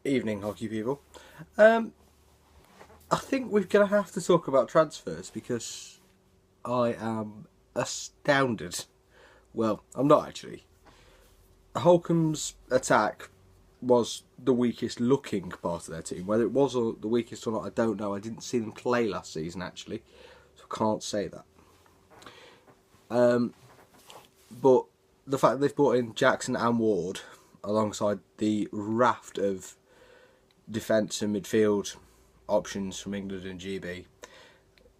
Evening, hockey people. I think we're going to have to talk about transfers because I am astounded. Well, I'm not actually. Holcombe's attack was the weakest looking part of their team. Whether it was the weakest or not, I don't know. I didn't see them play last season actually, so I can't say that. But the fact that they've brought in Jackson and Ward alongside the raft of defence and midfield options from England and GB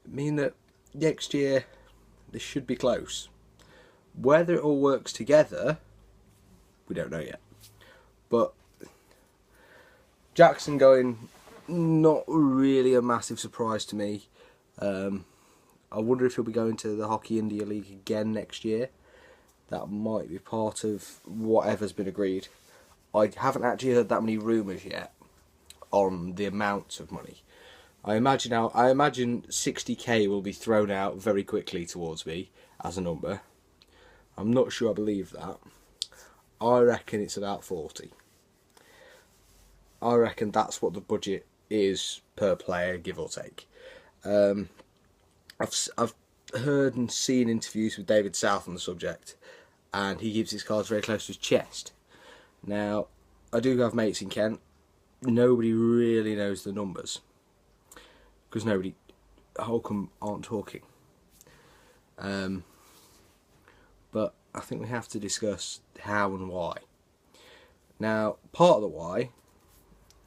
mean that next year this should be close. Whether it all works together, we don't know yet. But Jackson going, not really a massive surprise to me. I wonder if he'll be going to the Hockey India League again next year. That might be part of whatever's been agreed. I haven't actually heard that many rumours yet on the amount of money. I imagine 60k will be thrown out very quickly towards me as a number. I'm not sure I believe that. I reckon it's about 40. I reckon that's what the budget is per player, give or take. I've heard and seen interviews with David South on the subject, and he keeps his cards very close to his chest. Now, I do have mates in Kent. Nobody really knows the numbers because Holcombe aren't talking. But I think we have to discuss how and why. Now, part of the why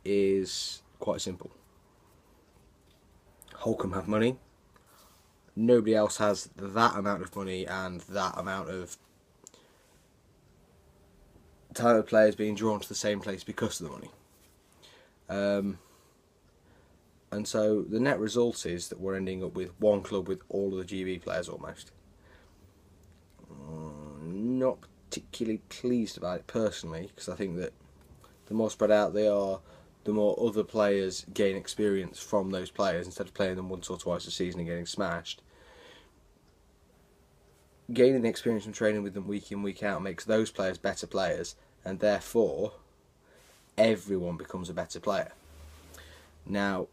is quite simple. Holcombe have money. Nobody else has that amount of money and that amount of talented players being drawn to the same place because of the money. And so the net result is that we're ending up with one club with all of the GB players almost. Not particularly pleased about it personally, because I think that the more spread out they are, the more other players gain experience from those players instead of playing them once or twice a season and getting smashed. Gaining the experience from training with them week in, week out makes those players better players, and therefore everyone becomes a better player. Now,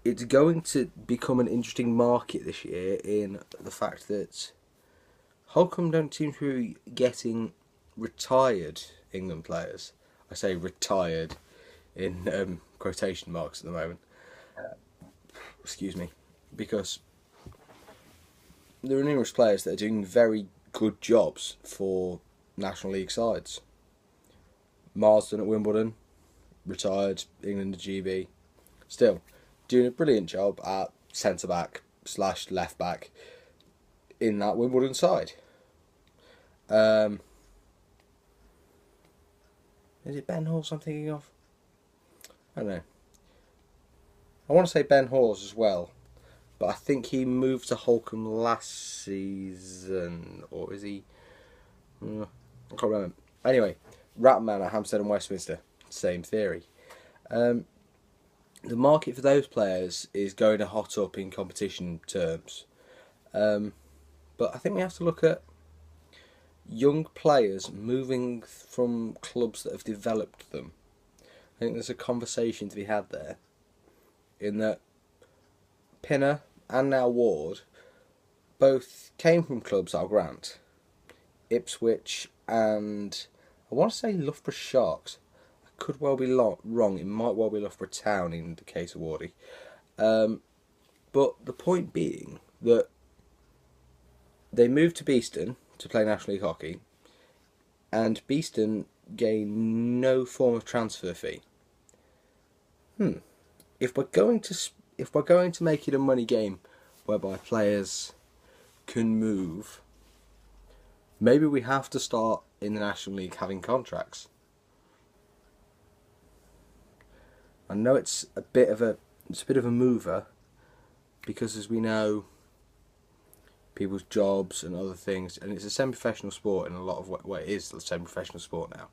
it's going to become an interesting market this year in the fact that Holcombe don't seem to be getting retired England players. I say retired in quotation marks at the moment. Excuse me. Because there are numerous players that are doing very good jobs for National League sides. Marsden at Wimbledon, retired, England and GB. Still, doing a brilliant job at centre-back / left-back in that Wimbledon side. Is it Ben Hawes I'm thinking of? I don't know. I want to say Ben Hawes as well, but I think he moved to Holcombe last season, or is he? I can't remember. Anyway, Ratman at Hampstead and Westminster, same theory. The market for those players is going to hot up in competition terms, but I think we have to look at young players moving from clubs that have developed them. I think there's a conversation to be had there, in that Pinner and now Ward both came from clubs I'll grant, Ipswich and I want to say Loughborough Sharks. I could well be wrong, it might well be Loughborough Town in the case of Wardy. But the point being that they moved to Beeston to play National League hockey, and Beeston gained no form of transfer fee. If we're going to make it a money game whereby players can move, maybe we have to start in the National League having contracts. I know it's a bit of a mover, because as we know, people's jobs and other things, and it's a semi-professional sport in a lot of way. It is a semi-professional sport now.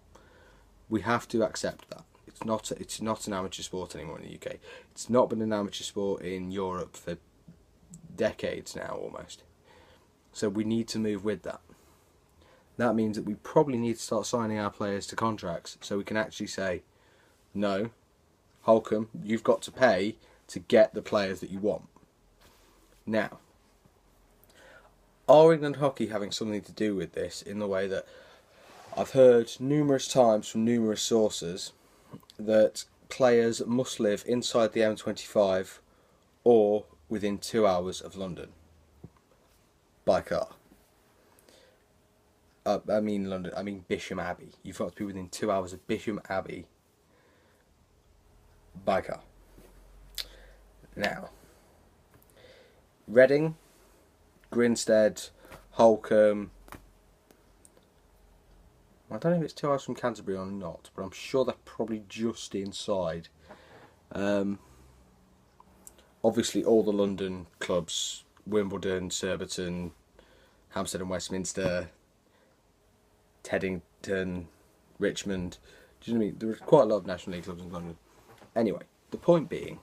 We have to accept that. It's not an amateur sport anymore in the UK. It's not been an amateur sport in Europe for decades now, almost. So we need to move with that. that means that we probably need to start signing our players to contracts so we can actually say, no, Holcombe, you've got to pay to get the players that you want. Now, are England Hockey having something to do with this in the way that I've heard numerous times from numerous sources that players must live inside the M25 or within 2 hours of London by car. I mean London. I mean Bisham Abbey. You've got to be within 2 hours of Bisham Abbey by car. Now, Reading, Grinstead, Holcombe. I don't know if it's 2 hours from Canterbury or not, but I'm sure they're probably just inside. Obviously, all the London clubs: Wimbledon, Surbiton, Hampstead and Westminster, Teddington, Richmond. Do you know what I mean? There are quite a lot of National League clubs in London. Anyway, the point being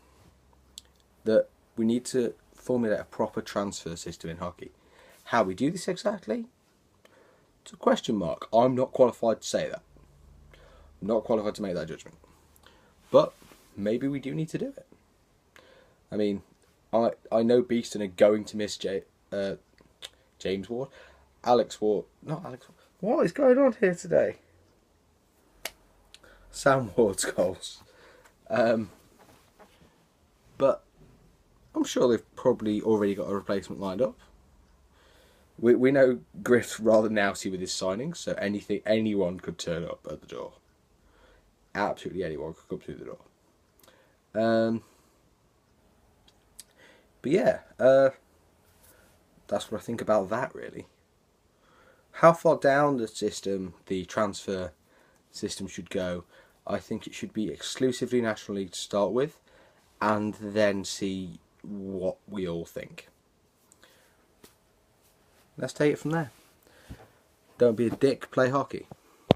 that we need to formulate a proper transfer system in hockey. How we do this exactly? It's a question mark. I'm not qualified to say that. I'm not qualified to make that judgment. But maybe we do need to do it. I mean, I know Beeston are going to miss James Ward. Alex Ward. Not Alex Ward. What is going on here today? Sam Ward's goals. But I'm sure they've probably already got a replacement lined up. We know Griff's rather nousy with his signings, so anyone could turn up at the door. Absolutely anyone could come through the door. But yeah, that's what I think about that, really. How far down the transfer system should go, I think it should be exclusively National League to start with, and then see what we all think. Let's take it from there. Don't be a dick, play hockey.